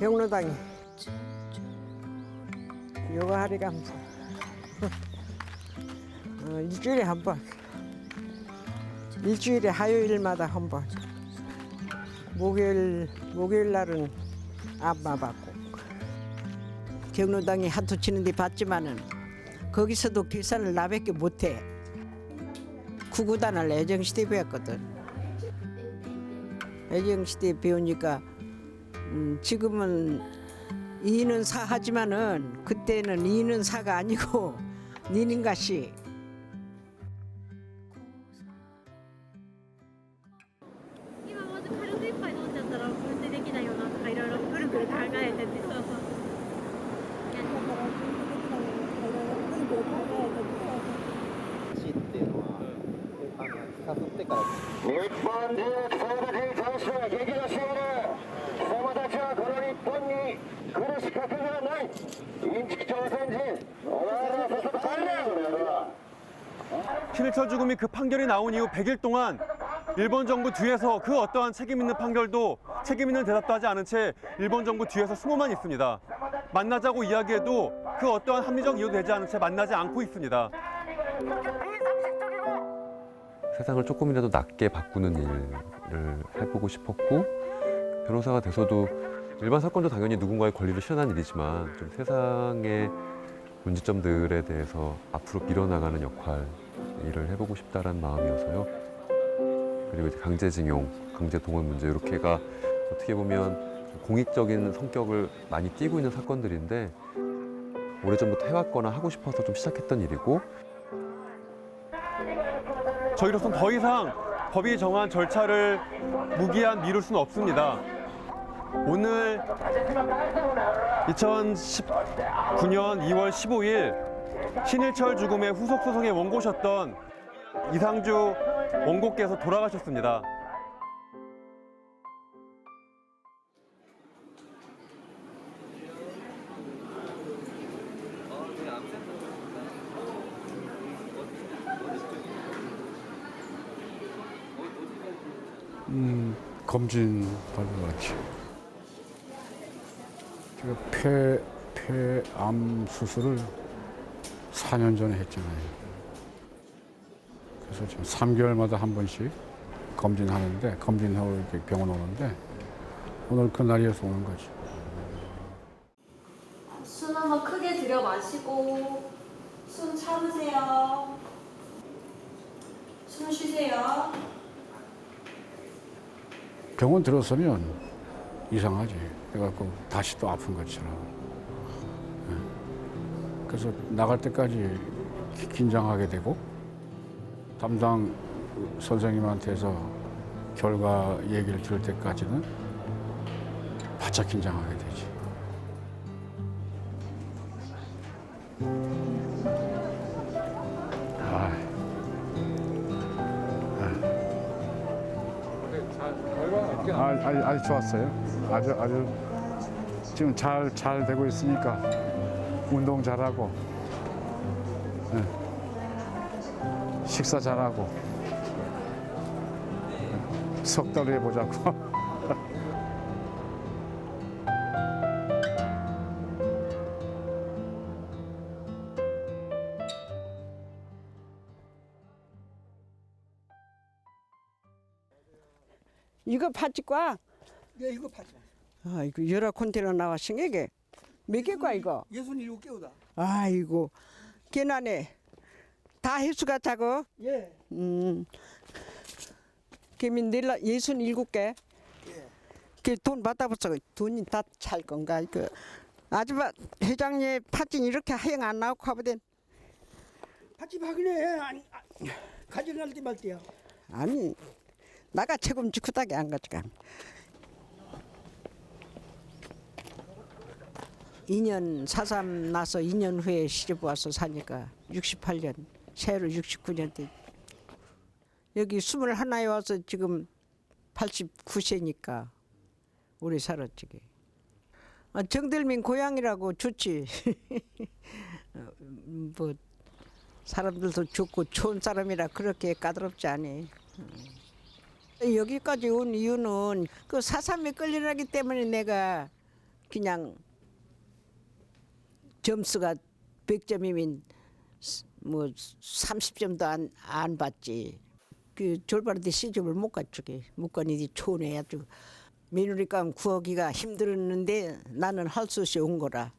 경로당에 요거 하루에 한 번. 일주일에 한 번. 일주일에 화요일마다 한 번. 목요일 날은 안마 받고. 경로당에 한투 치는데 받지만은 거기서도 계산을 나밖에 못해. 구구단을 애정시대 배웠거든. 애정시대 배우니까 지금은 이는 사 하지만은 그때는 이는 사가 아니고 니는가시. 今まず軽く一杯飲んじゃったら運転できないよなとかいろいろぐるぐる考えてて、そうそう。死っていうのは誘ってから日本中総理上司は激怒している。貴様たちはこの日本に来る資格がない。インチキ朝鮮人、お前らはさっさと帰れよ、この野郎。 신해철 죽음이 그 판결이 나온 이후 100일 동안 일본 정부 뒤에서 그 어떠한 책임 있는 판결도 책임 있는 대답도 하지 않은 채 일본 정부 뒤에서 숨어만 있습니다. 만나자고 이야기해도 그 어떠한 합리적 이유도 되지 않은 채 만나지 않고 있습니다. 세상을 조금이라도 낫게 바꾸는 일을 해보고 싶었고, 변호사가 돼서도 일반 사건도 당연히 누군가의 권리를 실현한 일이지만 좀 세상의 문제점들에 대해서 앞으로 밀어나가는 역할 일을 해보고 싶다라는 마음이어서요. 그리고 이제 강제징용, 강제동원 문제 이렇게가 어떻게 보면 공익적인 성격을 많이 띠고 있는 사건들인데 오래전부터 해왔거나 하고 싶어서 좀 시작했던 일이고, 저희로서는 더 이상 법이 정한 절차를 무기한 미룰 수는 없습니다. 오늘 2019년 2월 15일 신일철 죽음의 후속 소송의 원고셨던 이상주 원고께서 돌아가셨습니다. 검진 받으러 왔지. 제가 폐암 수술을 4년 전에 했잖아요. 그래서 지금 3개월마다 한 번씩 검진하는데, 검진하고 이렇게 병원 오는데 오늘 그 날이어서 오는 거지. 숨 한번 크게 들여 마시고 숨 참으세요. 숨 쉬세요. 병원 들어서면 이상하지. 그래갖고 다시 또 아픈 것처럼. 그래서 나갈 때까지 긴장하게 되고, 담당 선생님한테서 결과 얘기를 들을 때까지는 바짝 긴장하게 되지. 아주 좋았어요. 아주 지금 잘 되고 있으니까 운동 잘하고, 식사 잘하고, 석 달 후에 보자고. 이거 파치과? 예, 이거 파지. 아이고 여러 컨테이너 나왔신 게 몇 개과 이거? 67개우다. 아이고 괜하네. 다 해수가 작어? 예. 개민 내라 67개. 예. 그돈 받아봤어. 돈이 다 찰 건가 이거. 아줌마 회장님 파진 이렇게 하영 안 나오고 하거든. 파지 박이네. 아니, 가져갈 때 말 때야. 아니 나가 책임지 쿠닥에 안 가져가. 2년 4.3 나서 2년 후에 시집 와서 사니까 68년, 새로 69년 돼. 여기 21에 와서 지금 89세니까 오래 살았지. 정들민 고향이라고 좋지. 뭐 사람들도 좋고 좋은 사람이라 그렇게 까다롭지 않아. 여기까지 온 이유는 그 4.3에 끌려나기 때문에 내가 그냥 점수가 100점이면 뭐 30점도 안 받지. 그 졸발한테 시집을 못 갔지. 못 가니 촌에 아주 며느리감 구하기가 힘들었는데 나는 할 수 없이 온 거라.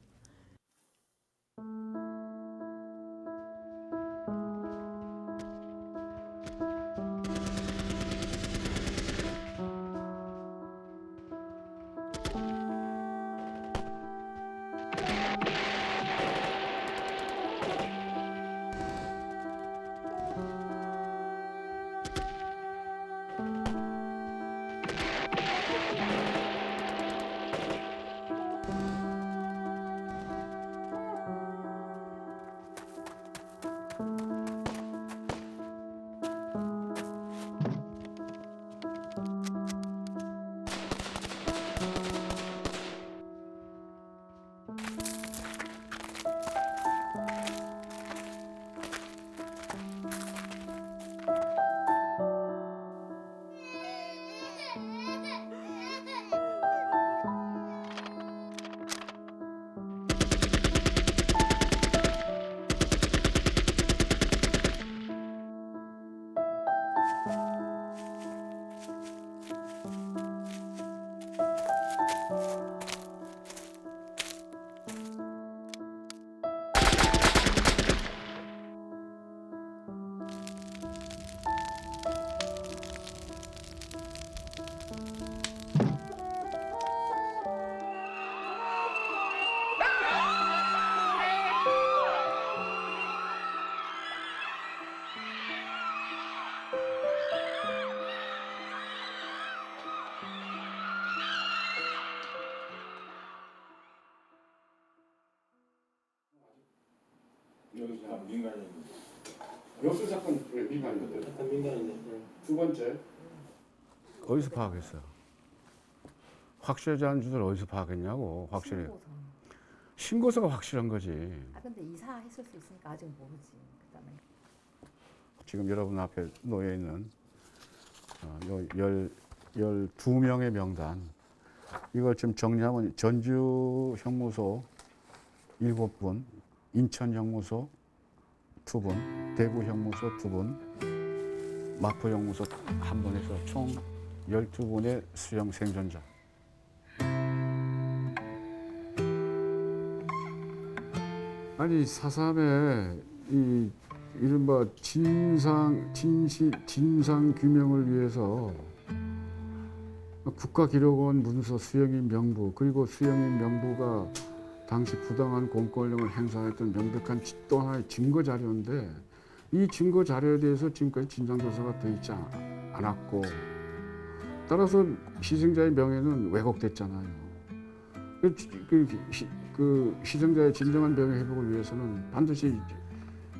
여기서 민간인. 여수 사건 민간인인데. 민간인데. 두 번째. 어디서 파악했어요? 확실하지 않은 주소를 어디서 파악했냐고. 확실히. 신고서가 확실한 거지. 근데 이사했을 수 있으니까 아직 모르지. 그다음에 지금 여러분 앞에 놓여 있는 12명의 명단. 이걸 지금 정리하면 전주 형무소 7분, 인천 형무소 2분, 대구 형무소 2분, 마포 형무소 1분 해서 총 12분의 수형 생존자. 아니 4.3의 이 이른바 진상 규명을 위해서 국가기록원 문서 수형인 명부, 그리고 수형인 명부가 당시 부당한 공권력을 행사했던 명백한 또 하나의 증거 자료인데, 이 증거 자료에 대해서 지금까지 진상조사가 돼 있지 않았고, 따라서 희생자의 명예는 왜곡됐잖아요. 그 희생자의 진정한 명예 회복을 위해서는 반드시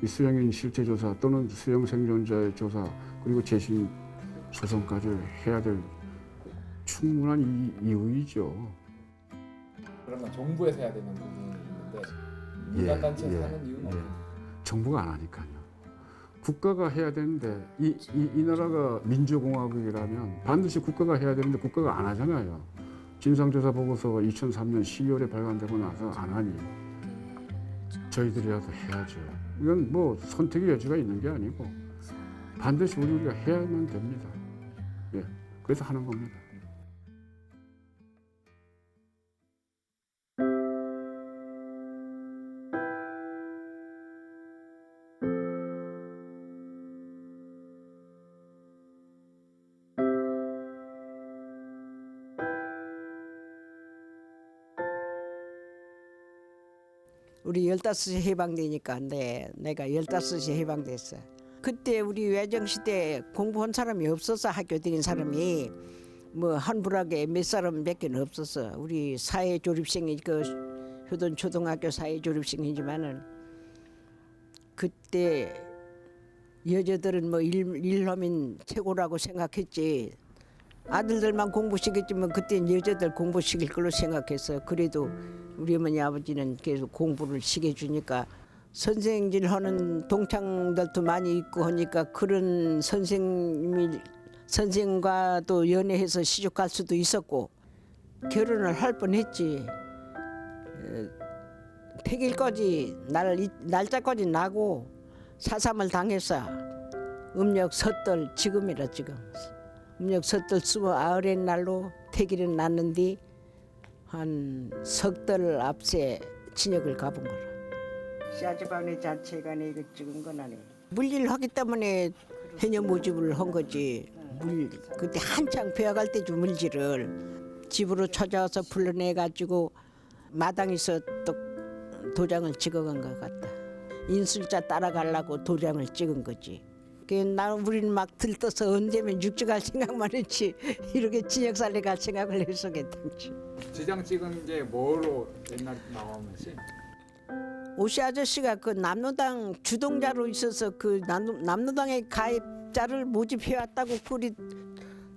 이 수형인 실체 조사 또는 수형 생존자의 조사, 그리고 재심 소송까지 해야 될 충분한 이유이죠. 그러면 정부에서 해야 되는 부분이 있는데 민간단체에서 하는 이유는 없나요? 정부가 안 하니까요. 국가가 해야 되는데 이 나라가 민주공화국이라면 반드시 국가가 해야 되는데 국가가 안 하잖아요. 진상조사 보고서가 2003년 12월에 발간되고 나서 안 하니 저희들이라도 해야죠. 이건 뭐 선택의 여지가 있는 게 아니고 반드시 우리가 해야만 됩니다. 예, 그래서 하는 겁니다. 우리 15시 해방되니까 내가 15시 해방됐어. 그때 우리 외정시대 공부한 사람이 없어서 학교 다닌 사람이 뭐 한부락에 몇 사람 몇 개는 없었어. 우리 사회 졸업생이 그 효돈 초등학교 사회 졸업생이지만은 그때 여자들은 뭐 일하면 최고라고 생각했지. 아들들만 공부시켰지만 그때는 여자들 공부시킬 걸로 생각했어. 그래도 우리 어머니 아버지는 계속 공부를 시켜주니까 선생질 하는 동창들도 많이 있고 하니까 그런 선생과도 연애해서 시집갈 수도 있었고 결혼을 할 뻔했지. 100일까지 날짜까지 나고 사삼을 당해서 음력 섣달 지금이라 지금 음력 섣달 29의 날로 태기를 났는데 한 석 달 앞새 진역을 가본 거라. 시아집안의 자체간에 이거 찍은 건 아니에요. 물일 하기 때문에 해녀 모집을 한 거지. 그때 한창 배워갈 때죠 물질을 집으로 찾아와서 불러내가지고 마당에서 또 도장을 찍어간 것 같다. 인술자 따라가려고 도장을 찍은 거지. 우리는 막 들떠서 언제면 육지갈 생각만 했지 이렇게 진역살래 갈 생각을 했었겠지. 지장 찍은 게 뭐로 옛날 나오면서? 오씨 아저씨가 그 남로당 주동자로 있어서 그 남로당의 가입자를 모집해 왔다고 그리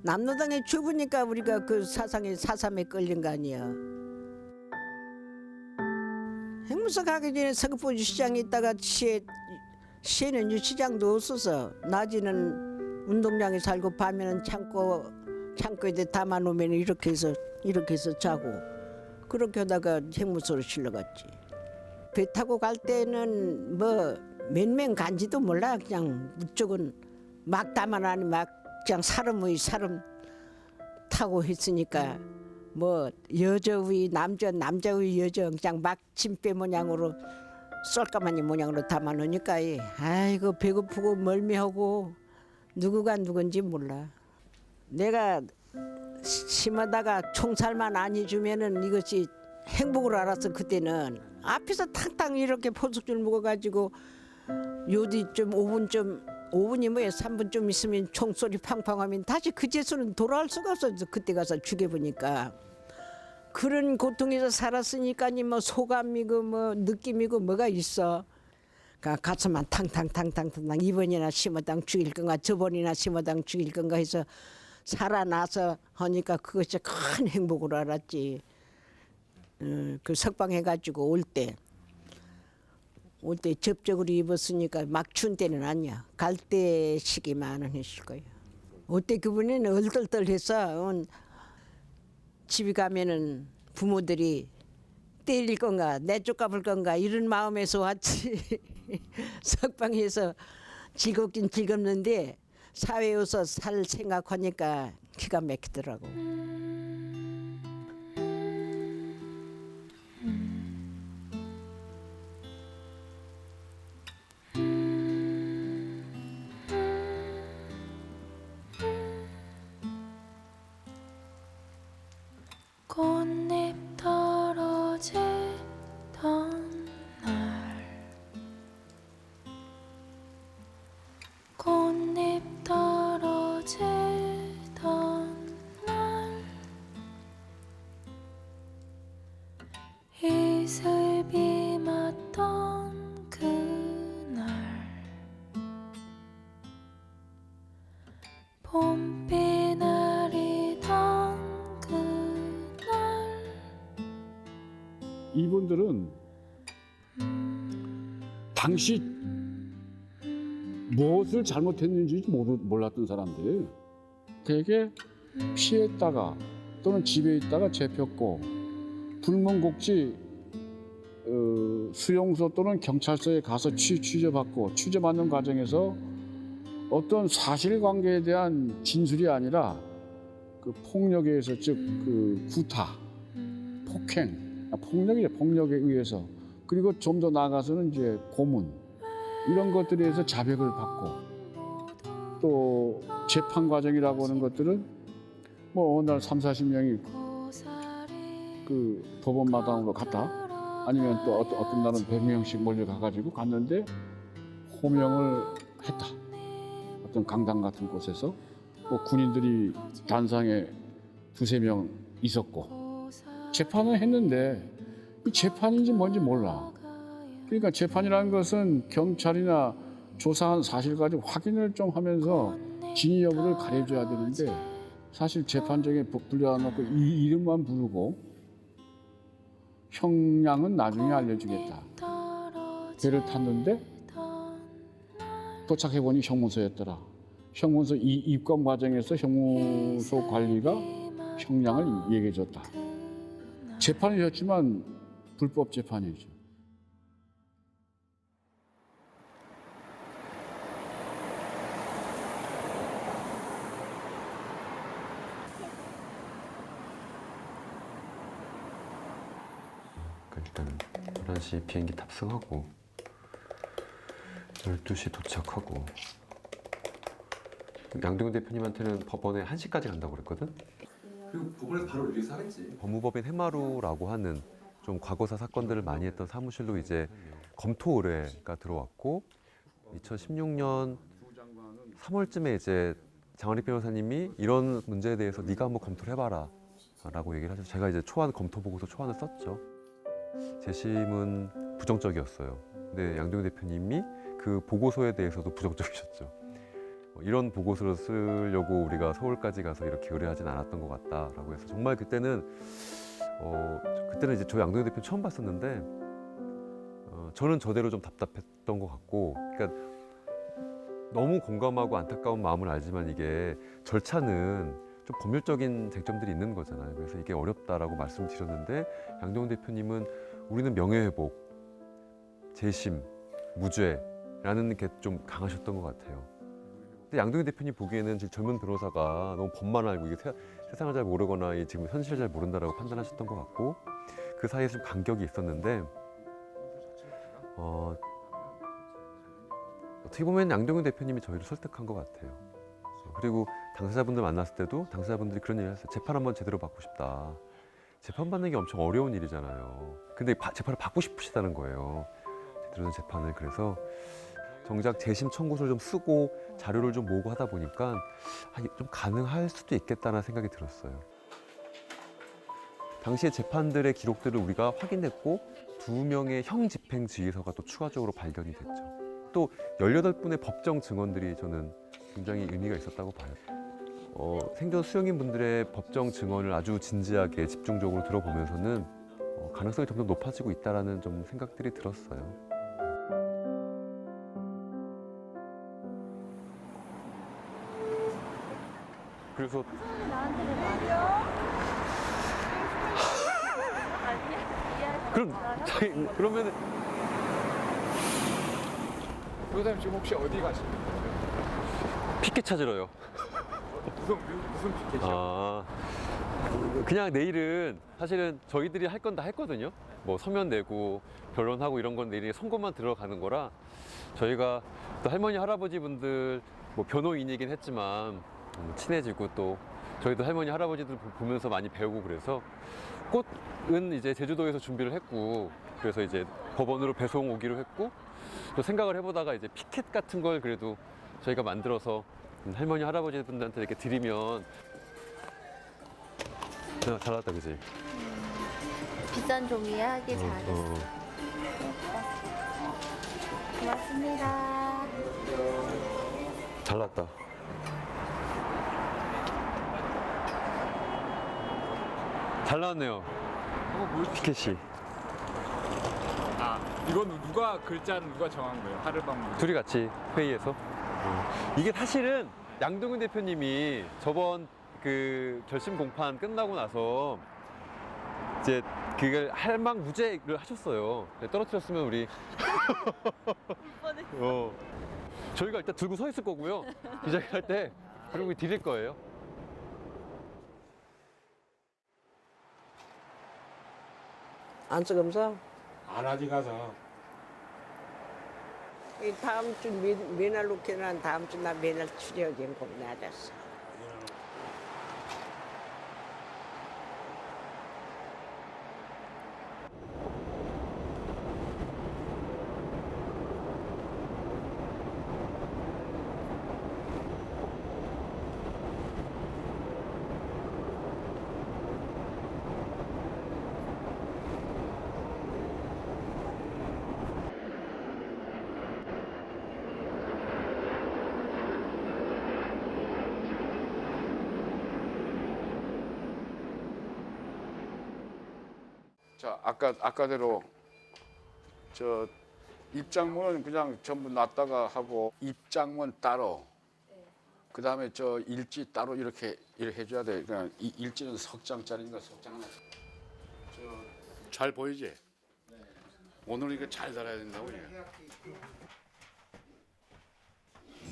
남로당에 주부니까 우리가 그 사삼에 끌린 거 아니야. 행무소 가기 전에 서귀포 시장에 있다가 시에는 유치장도 없어서 낮에는 운동장에 살고 밤에는 창고에 담아놓으면 이렇게 해서 자고 그렇게 하다가 행무소로 실려갔지. 배 타고 갈 때는 뭐 몇 명 간지도 몰라. 그냥 무쪽은 막 담아놔니 막 그냥 사람 타고 했으니까 뭐 여자 위 남자 위 여자 그냥 막 짐배 모양으로 쏠까마니 모양으로 담아놓으니까 아이고 배고프고 멀미하고 누구가 누군지 몰라. 내가 심하다가 총살만 안 해주면은 이것이 행복을 알아서 그때는 앞에서 탕탕 이렇게 포숙줄 먹어가지고 요디 좀 5분이 뭐야 3분 좀 있으면 총소리 팡팡하면 다시 그제서는 돌아올 수가 없어서 그때 가서 죽여보니까 그런 고통에서 살았으니까니 뭐 소감이고 뭐 느낌이고 뭐가 있어. 가슴만 탕탕탕탕탕 이번이나 심어당 죽일 건가 저번이나 심어당 죽일 건가 해서 살아나서 하니까 그것이 큰 행복으로 알았지. 그 석방해가지고 올 때 접적으로 입었으니까 막 추운 때는 아니야. 갈 때 시기만은 했을 거예요. 그때 그분은 얼떨떨해서 집에 가면은 부모들이 때릴 건가 내쫓아볼 건가 이런 마음에서 왔지. 석방해서 즐겁긴 즐겁는데 사회에서 살 생각하니까 기가 막히더라고. 꽃잎 떨어지던 날 꽃잎 떨어지던 날 이슬비 맞던 그날 봄비 내리던 이분들은 당시 무엇을 잘못했는지 몰랐던 사람들. 되게 피했다가 또는 집에 있다가 잡혔고 불문곡지 수용소 또는 경찰서에 가서 취재받고 취재받는 과정에서 어떤 사실관계에 대한 진술이 아니라 그 폭력에 의해서 즉 그 구타, 폭행 폭력에 의해서 그리고 좀 더 나아가서는 이제 고문 이런 것들에 의해서 자백을 받고 또 재판 과정이라고 하는 것들은 뭐 어느 날 30-40명이 그 법원 마당으로 갔다 아니면 또 어떤 날은 100명씩 몰려가가지고 갔는데 호명을 했다. 어떤 강당 같은 곳에서 뭐 군인들이 단상에 2-3명 있었고 재판을 했는데 이 재판인지 뭔지 몰라. 그러니까 재판이라는 것은 경찰이나 조사한 사실까지 확인을 좀 하면서 진위 여부를 가려줘야 되는데 사실 재판정에 불려놓고 이 이름만 부르고 형량은 나중에 알려주겠다. 배를 탔는데 도착해보니 형무소였더라. 형무소 입건 과정에서 형무소 관리가 형량을 얘기해줬다. 재판이 졌지만 불법 재판이죠. 일단 11시 비행기 탑승하고 12시 도착하고 양동근 대표님한테는 법원에 1시까지 간다고 그랬거든? 그리고 법원에서 바로 리리스 하겠지. 법무법인 해마루라고 하는 좀 과거사 사건들을 많이 했던 사무실로 이제 검토 의뢰가 들어왔고 2016년 3월쯤에 이제 장원익 변호사님이 이런 문제에 대해서 네가 한번 검토를 해봐라 라고 얘기를 하셔서 제가 이제 초안 검토 보고서 초안을 썼죠. 재심은 부정적이었어요. 근데 양동근 대표님이 그 보고서에 대해서도 부정적이셨죠. 이런 보고서를 쓰려고 우리가 서울까지 가서 이렇게 의뢰하진 않았던 것 같다라고 해서 정말 그때는 이제 저 양동근 대표님 처음 봤었는데 저는 저대로 좀 답답했던 것 같고, 그러니까 너무 공감하고 안타까운 마음을 알지만 이게 절차는 좀 법률적인 쟁점들이 있는 거잖아요. 그래서 이게 어렵다라고 말씀을 드렸는데 양동근 대표님은 우리는 명예회복, 재심, 무죄라는 게 좀 강하셨던 것 같아요. 근데 양동근 대표님 보기에는 지금 젊은 변호사가 너무 법만 알고 이게 세상을 잘 모르거나 이 지금 현실을 잘 모른다라고 판단하셨던 것 같고, 그 사이에 좀 간격이 있었는데 어떻게 보면 양동근 대표님이 저희를 설득한 것 같아요. 그리고 당사자분들 만났을 때도 당사자분들이 그런 얘기를 했어요. 재판 한번 제대로 받고 싶다. 재판 받는 게 엄청 어려운 일이잖아요. 근데 재판을 받고 싶으시다는 거예요. 제대로 된 재판을. 그래서 정작 재심 청구서를 좀 쓰고 자료를 좀 모으고 하다 보니까 좀 가능할 수도 있겠다는 생각이 들었어요. 당시의 재판들의 기록들을 우리가 확인했고 2명의 형 집행 지휘서가 또 추가적으로 발견이 됐죠. 또 18분의 법정 증언들이 저는 굉장히 의미가 있었다고 봐요. 생존 수용인 분들의 법정 증언을 아주 진지하게 집중적으로 들어보면서는 가능성이 점점 높아지고 있다는 좀 생각들이 들었어요. 그래서 그러면 변호사님 지금 혹시 어디 가시는 거예요? 피켓 찾으러요. 무슨 피켓이요? 그냥 내일은 사실은 저희들이 할 건 다 했거든요. 뭐 서면 내고 변론하고 이런 건 내일 선고만 들어가는 거라 저희가 또 할머니 할아버지 분들 뭐 변호인이긴 했지만 친해지고 또 저희도 할머니 할아버지들 보면서 많이 배우고 그래서 꽃은 이제 제주도에서 준비를 했고 그래서 이제 법원으로 배송 오기로 했고 또 생각을 해보다가 이제 피켓 같은 걸 그래도 저희가 만들어서 할머니 할아버지 분들한테 이렇게 드리면 잘 나왔다 그지? 비싼 종이야 하기 잘했어. 고맙습니다. 잘 나왔다. 잘 나왔네요. 피켓이. 이건 누가 글자는 누가 정한 거예요? 하르방 둘이 같이 회의에서. 이게 사실은 양동근 대표님이 저번 그 결심 공판 끝나고 나서 이제 그걸 할망 무죄를 하셨어요. 떨어뜨렸으면 우리 저희가 일단 들고 서 있을 거고요. 기자회견 할 때 그리고 드릴 거예요. 안쓰검사? 안 하지 가서. 이 다음 주 매날 놓기는 다음 주 나 매날 출연인 고민하셨어. 자, 아까대로 저 입장문은 그냥 전부 놨다가 하고 입장문 따로 그 다음에 저 일지 따로 이렇게 해줘야 돼. 그냥 이 일지는 석장짜리니까 석장 하나. 잘 보이지? 오늘 이거 잘 살아야 된다고 이게.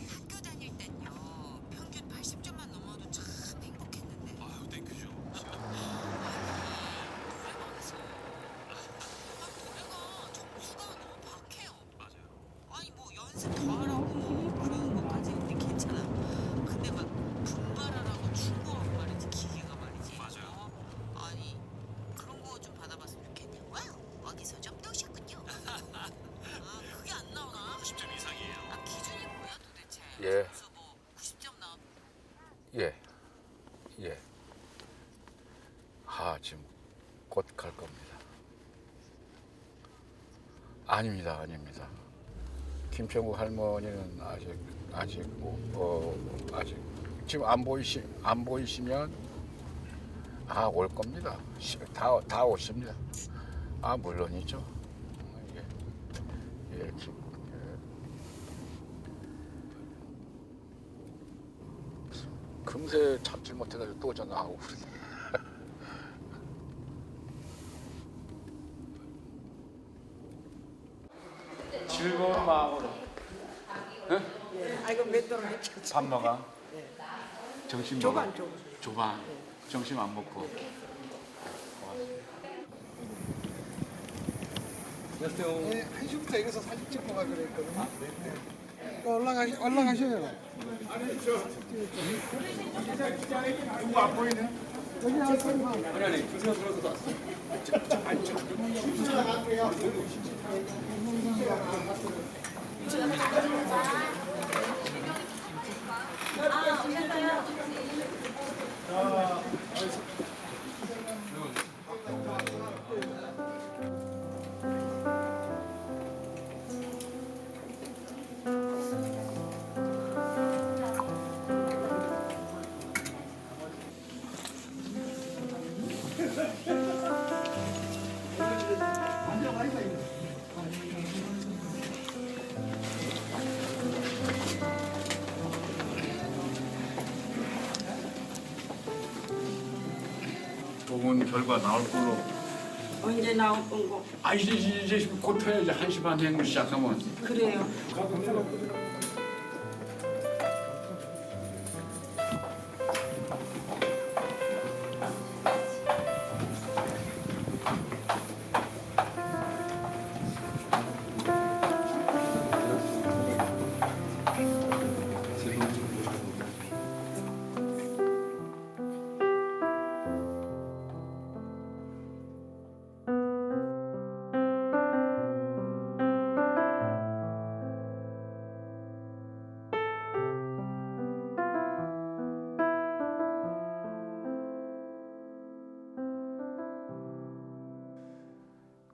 학교 다닐 땐요 평균 80점만 넘어도 참 행복했는데. 아유 땡큐죠. 노래 많았어요. 노래가 점수가 너무 박해요. 맞아요. 아니 뭐 연습 더 하라고 그런 것까지 우리 괜찮아. 근데 막 분발하라고 충고하고 말이지 기계가 말이지. 맞아요. 아니 그런 거 좀 받아봤으면 좋겠냐고요. 어디서 좀 떠오셨군요. 아 그게 안 나오나? 90점 이상이에요. 아 기준이 뭐야 도대체? 예. 점수 뭐 90점 나왔. 예. 예. 아 지금 곧 갈 겁니다. 아닙니다, 아닙니다. 김평국 할머니는 아직 지금 안 보이시면 올 겁니다. 다 오십니다. 물론이죠. 예, 지금 금세 잡질 못해가지고 또 전화하고 그러네. 즐거운 마음으로. 응? 아이고 몇 도로 밥 먹어? 점심 먹어? 조반. 조반. 점심 안 먹고. 네, 1시부터 여기서 사진 찍고 가 그랬거든요. 올라가셔요. 누구 안 보이네? 여기 와서 아니 조심히 들어서 왔어. 좋은 결과 나올 걸로. 언제 나올 건고? 이제 곧 해야지. 1시 반에 행위 시작하면. 그래요.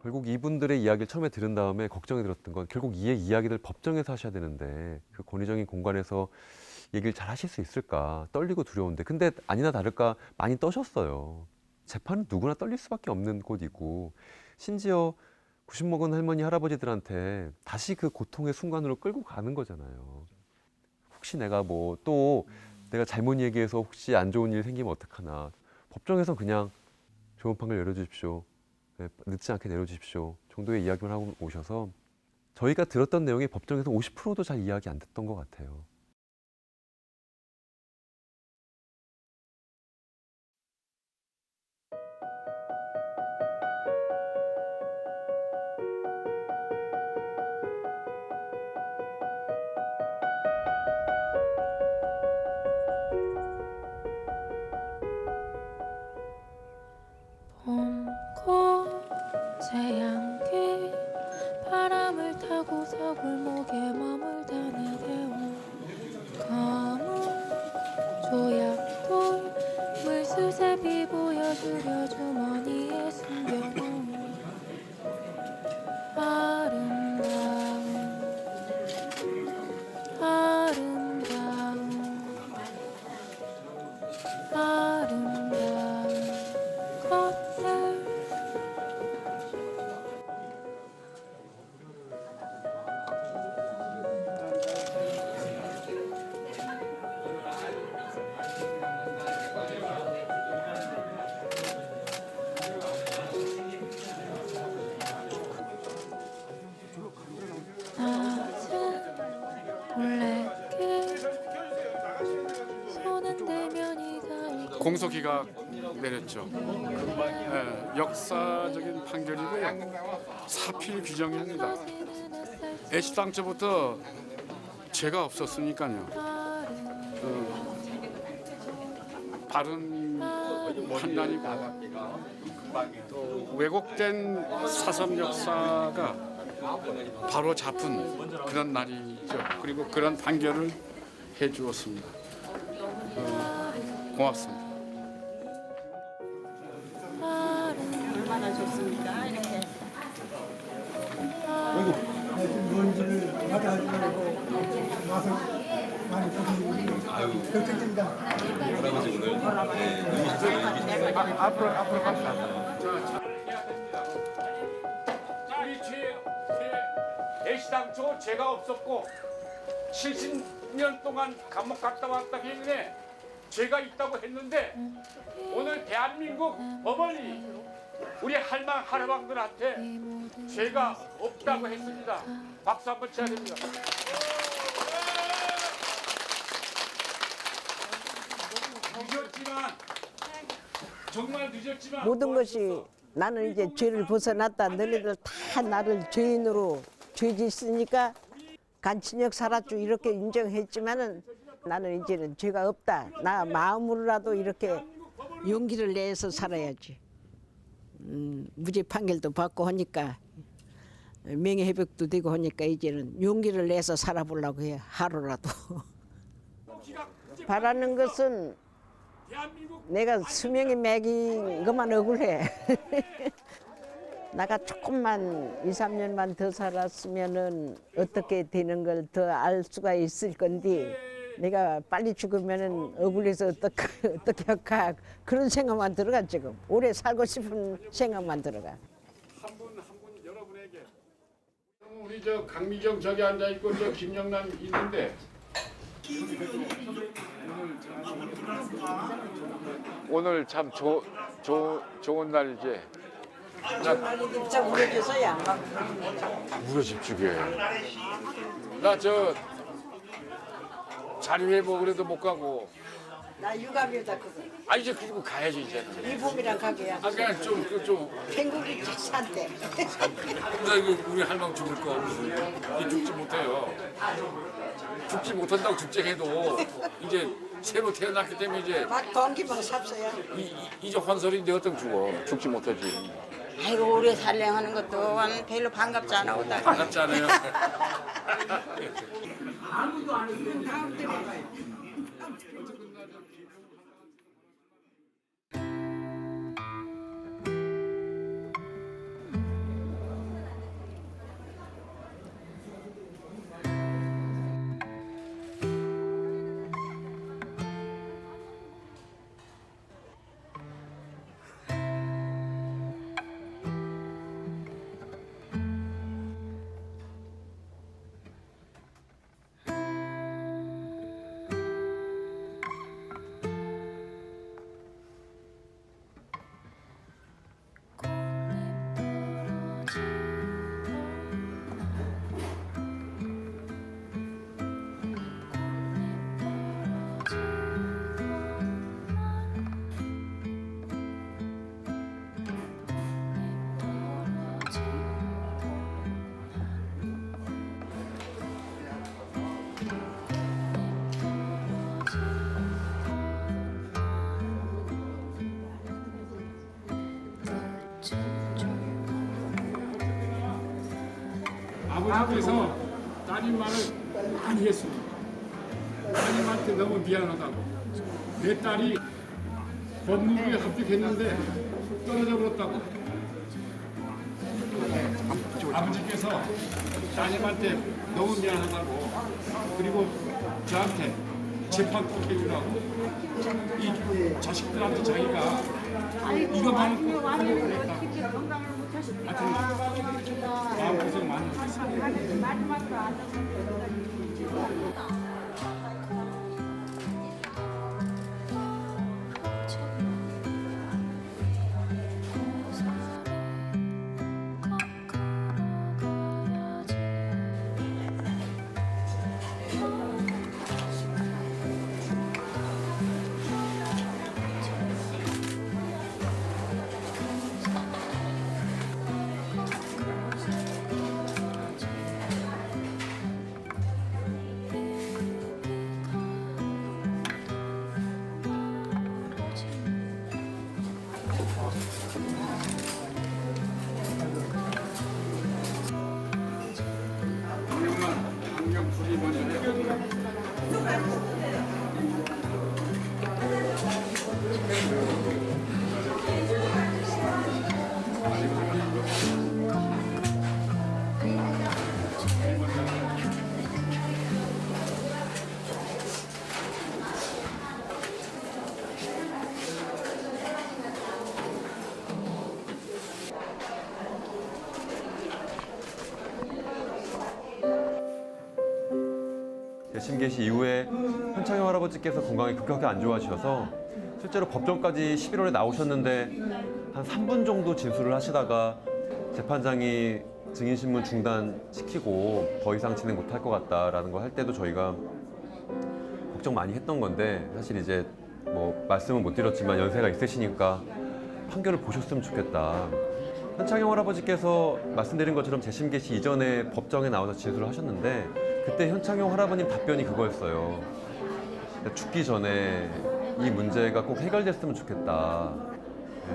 결국 이분들의 이야기를 처음에 들은 다음에 걱정이 들었던 건 결국 이 이야기를 법정에서 하셔야 되는데 그 권위적인 공간에서 얘기를 잘 하실 수 있을까 떨리고 두려운데 근데 아니나 다를까 많이 떠셨어요. 재판은 누구나 떨릴 수밖에 없는 곳이고 심지어 90 먹은 할머니 할아버지들한테 다시 그 고통의 순간으로 끌고 가는 거잖아요. 혹시 내가 또 내가 잘못 얘기해서 혹시 안 좋은 일 생기면 어떡하나. 법정에서 그냥 좋은 판결 내려주십시오. 늦지 않게 내려주십시오. 정도의 이야기만 하고 오셔서 저희가 들었던 내용이 법정에서 50%도 잘 이야기 안 됐던 것 같아요. 봄꽃의 향기 바람을 타고 서골목에 머물다 내려온 공소기각 내렸죠. 역사적인 판결이고요. 사필 규정입니다. 애시당초부터 죄가 없었으니까요. 바른 판단이고 또 왜곡된 사설 역사가 바로 잡힌 그런 날이죠. 그리고 그런 판결을 해주었습니다. 고맙습니다. 얼마나 좋습니까? 이렇게. 먼지를 받아가지고 와서 많이 걱정됩니다. 할아버지 오늘 앞으로 갑시다. 자, 이 애시당초 죄가 없었고 70년 동안 감옥 갔다 왔다 했는데 죄가 있다고 했는데 오늘 대한민국 법원이 우리 할망 할아방들한테 죄가 없다고 했습니다. 박수 한번 쳐야 됩니다. 늦었지만 정말 늦었지만 모든 것이 나는 이제 죄를 벗어났다. 너네들 다 나를 죄인으로 죄짓으니까 간친역 살았죠. 이렇게 인정했지만은 나는 이제는 죄가 없다. 나 마음으로라도 이렇게 용기를 내서 살아야지. 무죄 판결도 받고 하니까 명예회복도 되고 하니까 이제는 용기를 내서 살아보려고 해요. 하루라도. 바라는 것은 내가 수명이 맥인 것만 억울해. 나가 조금만 2, 3년만 더 살았으면은 어떻게 되는 걸 더 알 수가 있을 건데 내가 빨리 죽으면은 억울해서 어떻게 할까 그런 생각만 들어가 지금. 오래 살고 싶은 생각만 들어가. 한 분 여러분에게 우리 저 강미정 저기 앉아 있고 저 김영란 있는데 오늘 참 좋은 날이지. 진짜 우려져서야. 무너집주게. 나 저 자리회복 그래도 못 가고. 나 육아휴다 그거. 아 이제 그리고 가야지 이제. 일본이랑 가게야. 아 그냥 좀. 행국이 산대. 나 이거 우리 할망 죽을 거 이게 죽지 못해요. 죽지 못한다고 죽쟁해도 이제 새로 태어났기 때문에 이제 막 동기만 삽서야. 이제 환설인데 어떤 죽지 못하지. 아이고 오래 살려하는 것도 별로 반갑지 않아. 반갑지 않아요. 아무도 안 해도 다음 때문에 아버지께서 따님 말을 많이 했습니다. 따님한테 너무 미안하다고. 내 딸이 법무부에 합격했는데 떨어져 버렸다고. 아버지께서 따님한테 너무 미안하다고. 그리고 저한테 재판 꼭 해주라고. 이 자식들한테 자기가 이거만은 꼭 하려고 했다고. 하여튼 마음고생 많이 했습니다. 재심 개시 이후에 현창용 할아버지께서 건강이 급격하게 안 좋아지셔서 실제로 법정까지 11월에 나오셨는데 한 3분 정도 진술을 하시다가 재판장이 증인신문 중단시키고 더 이상 진행 못할 것 같다라는 걸 할 때도 저희가 걱정 많이 했던 건데 사실 이제 뭐 말씀은 못 드렸지만 연세가 있으시니까 판결을 보셨으면 좋겠다. 현창용 할아버지께서 말씀드린 것처럼 재심 개시 이전에 법정에 나와서 진술을 하셨는데 그때 현창용 할아버님 답변이 그거였어요. 죽기 전에 이 문제가 꼭 해결됐으면 좋겠다.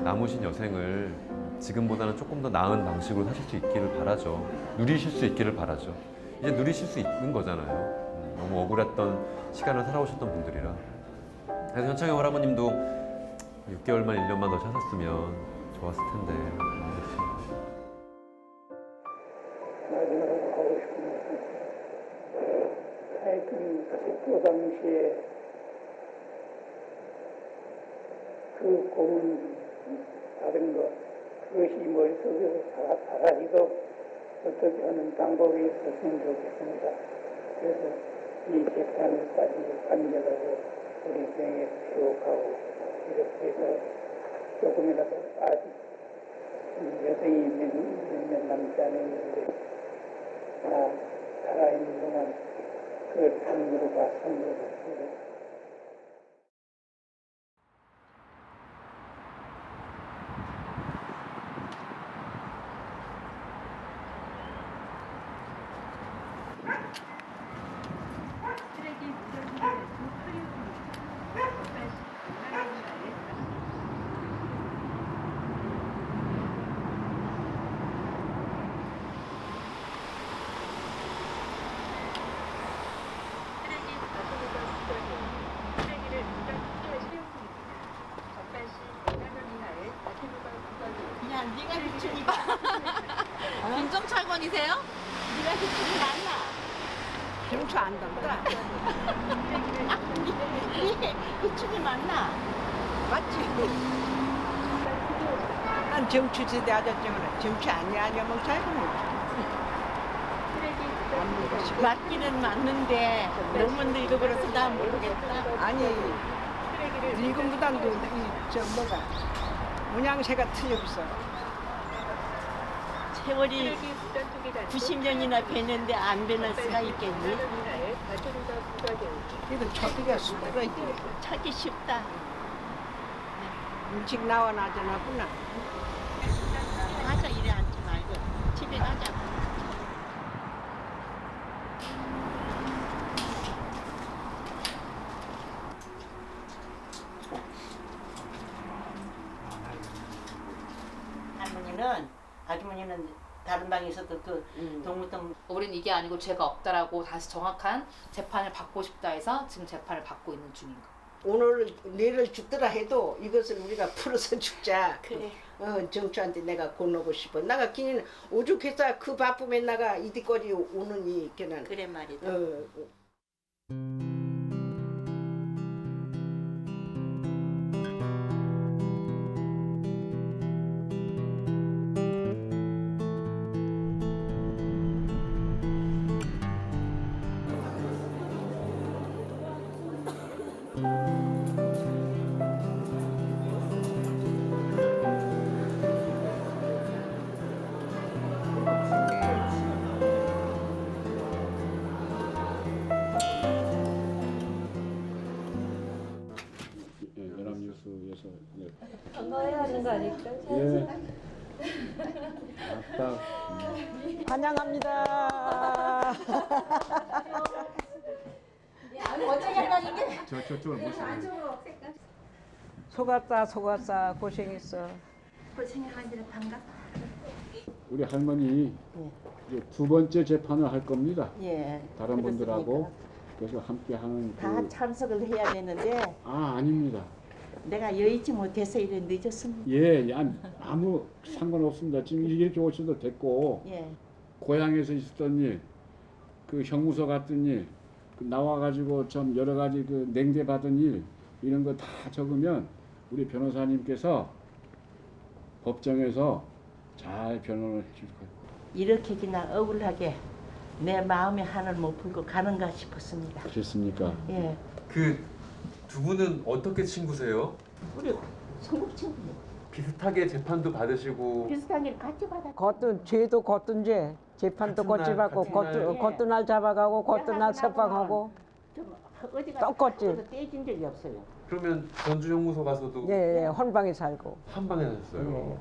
남으신 여생을 지금보다는 조금 더 나은 방식으로 사실 수 있기를 바라죠. 누리실 수 있기를 바라죠. 이제 누리실 수 있는 거잖아요. 너무 억울했던 시간을 살아오셨던 분들이라. 그래서 현창용 할아버님도 6개월만 1년만 더 사셨으면 좋았을 텐데. 마지막으로 하고 싶은 말씀. 하여튼 그 당시에 그 고문 받은 것 그것이 머릿속에서 사라지도록 어떻게 하는 방법이 있었으면 좋겠습니다. 그래서 이 재판까지 관여하고 우리 병에 교육하고 이렇게 해서 조금이라도 아직 여생이 몇년 남지 않았는데 살아있는 동안 그걸 상으로 봤습니다. 그냥 네가 비추니까. 김종철군이세요? 네가 비추니 맞나? 정초 안 닮더라. 네 비추니 맞나? 맞지? 난 정치지대 아저씨는 정치 아니야 멍청이구나. 맞기는 맞는데 너무 늙어버려서 나 모르겠다. 아니 늙은 보단도 저 뭐가 문양새가 틀렸어. 세월이 90년이나 뵀는데 안 변할 수가 있겠니? 그래도 찾기가 쉽더라지. 찾기 쉽다. 일찍 나와 나잖아구나. 가자 이래 앉지 말고 집에 가자. 아주머니는 다른 방에서도 그 동무동 우리는 이게 아니고 죄가 없다라고 다시 정확한 재판을 받고 싶다 해서 지금 재판을 받고 있는 중인 거. 오늘 내를 죽더라 해도 이것을 우리가 풀어서 죽자. 그래. 정초한테 내가 건너고 싶어. 나가 기는 오죽해서 그 바쁨에 나가 이디거리 오느니 걔는. 그래 말이다. 연합뉴스에서 건강해야 하는 거 아닐까? 예. 아따. 환영합니다. 어떻게 하는 게? 저쪽을 보시면. 속았다 고생했어. 고생하기를 반갑다. 우리 할머니 이제 두 번째 재판을 할 겁니다. 예. 다른 분들하고 그래서 함께 하는 다 참석을 해야 되는데. 아닙니다. 내가 여의치 못해서 이래 늦었습니다. 예, 아무 상관없습니다. 지금 이렇게 오셔도 됐고 예. 고향에서 있었던 일, 그 형무소 갔던 일, 나와가지고 좀 여러 가지 그 냉대 받은 일 이런 거 다 적으면 우리 변호사님께서 법정에서 잘 변론을 해줄 거예요. 이렇게 그냥 억울하게 내 마음의 한을 못 풀고 가는가 싶었습니다. 그렇습니까? 예. 그 두 분은 어떻게 친구세요? 우리 성국 친구. 비슷하게 재판도 받으시고 비슷한 일 같이 받아. 겉은 죄도 겉은 죄, 재판도 겉이 받고 겉도 날 잡아가고 겉도 날 석방하고 똑같지. 떼진 적이 없어요. 그러면 전주연구소 가서도 예, 헌방에 살고. 한 방에 하셨어요.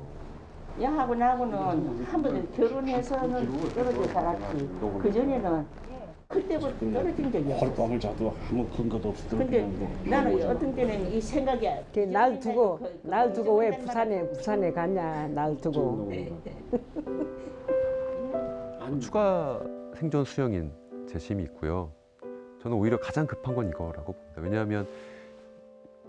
야하고 나하고는 한 번 결혼해서는 떨어져 살았지. 그 전에는 그때부터 떨어진 적이 없어. 헐빵을 자도 아무 근거도 없었던 근데 나는 어떤 때는 이 생각이 날 두고 왜 부산에 갔냐 날 두고. 추가 생존 수용인 재심이 있고요. 저는 오히려 가장 급한 건 이거라고 봅니다. 왜냐하면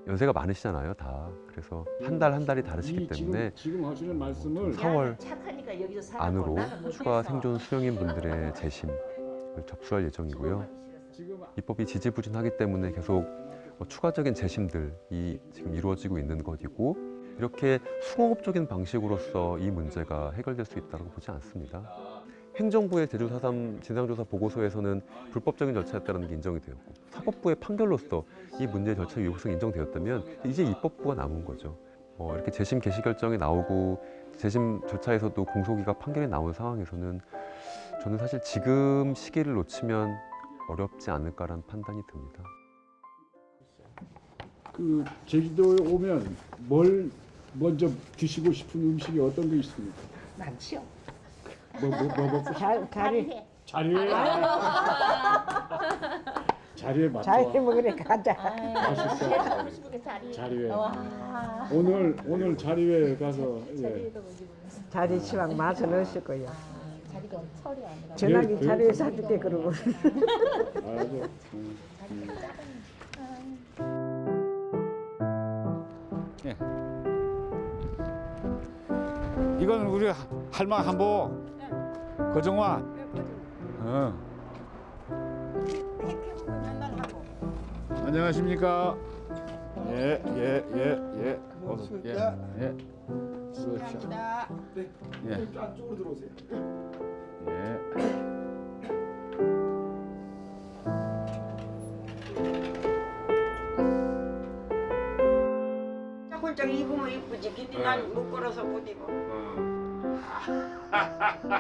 연세가 많으시잖아요, 다. 그래서 한 달이 다르시기 때문에 지금 하시는 말씀을 4월 착하니까 여기서 살았고 안으로 나는 못 추가 살았어. 생존 수용인 분들의 재심을 접수할 예정이고요. 입법이 지지부진하기 때문에 계속 추가적인 재심들이 지금 이루어지고 있는 것이고 이렇게 수공업적인 방식으로서 이 문제가 해결될 수 있다고 보지 않습니다. 행정부의 제주 4.3 진상조사 보고서에서는 불법적인 절차였다는 게 인정이 되었고 사법부의 판결로서 이 문제의 절차 유효성이 인정되었다면 이제 입법부가 남은 거죠. 이렇게 재심 개시 결정이 나오고 재심 절차에서도 공소기각 판결이 나온 상황에서는 저는 사실 지금 시기를 놓치면 어렵지 않을까라는 판단이 듭니다. 그 제주도에 오면 뭘 먼저 드시고 싶은 음식이 어떤 게 있습니까? 많지요. 뭐 먹고 자리회. 자리회. 자리회 맞죠? 자리회 먹으러 가자. 맛있어. 자리회. 오늘 자리회 가서 자리 치왕 맛은 없을 거야. 자리가 철이 아니라. 전화기 자리에 사줄게 그러고. 알죠. 예. 이건 우리 할망 한복. 거정환. 안녕하십니까? 예. 어서 예. 감사합니다. 예. 안쪽으로 들어오세요. 예. 홀짝 입으면 이쁘지. 근데 난 못 걸어서 못 입어.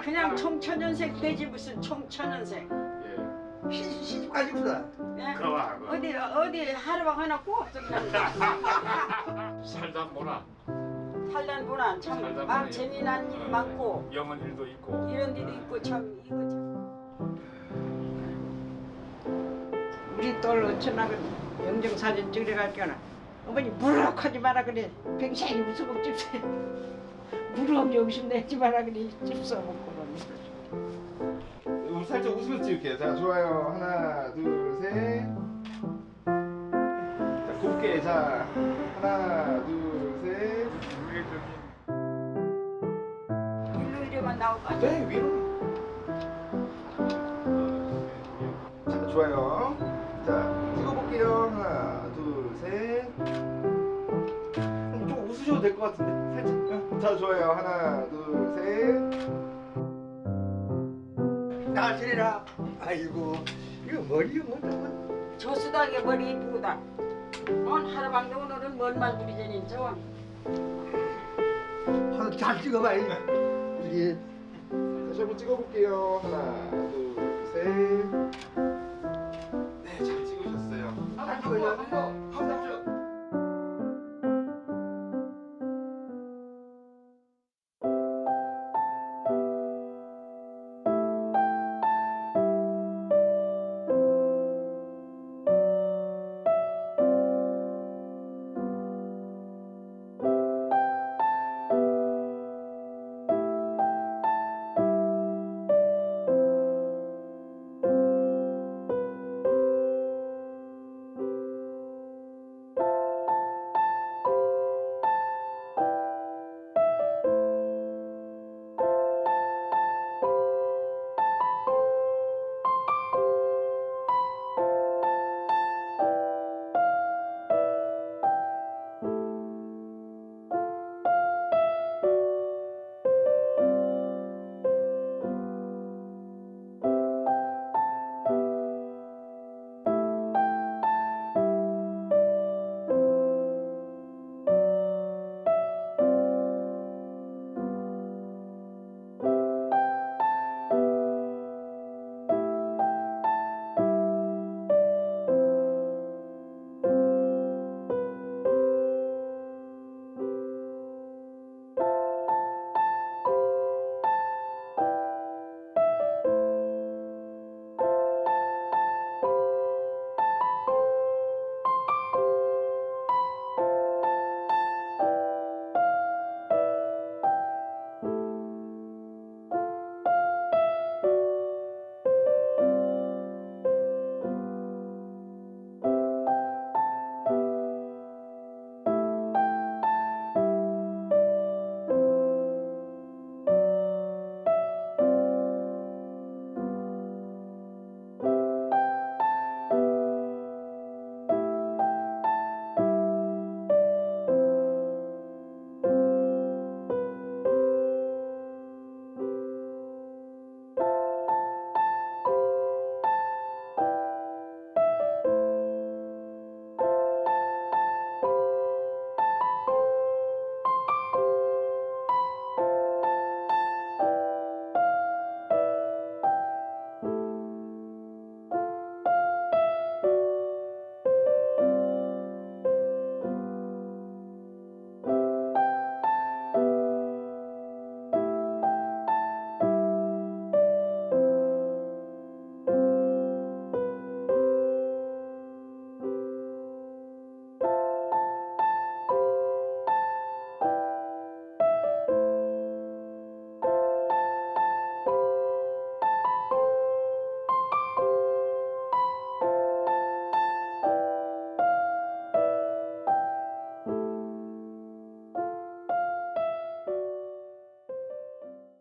그냥 청천연색 되지 무슨 청천연색. 시집까지 보다. 예? 어디 하루방 하나 꼭 살다 보나 살단 보나 참 막 재미난 일 많고 영은 일도 있고 이런 데도 있고 참 이거 참. 우리 딸 어쩌나그 영정 사진 찍으러 갈 거나 어머니 무럭하지 마라 그래. 병신이 무서워 집세. 무럭 욕심 내지 마라 그래. 집사 먹고 우리 살짝 웃으면서 찍을게요. 자, 좋아요. 하나, 둘, 셋. 자, 곱게. 자, 하나, 둘, 셋. 일로 이래만 나올까? 네, 위로. 자, 좋아요. 자, 찍어볼게요. 하나, 둘, 셋. 좀 웃으셔도 될 것 같은데. 살짝. 자, 좋아요. 하나, 둘, 셋. 잘 지내라. 아이고 이거 머리가 뭐다. 조수닥에 머리 이쁘다. 하루방도 오늘은 뭔 말 부리자니 저. 하나 잘 찍어봐. 우리 다시 한번 찍어볼게요. 하나, 둘, 셋. 네, 잘 찍으셨어요. 잘 찍어요.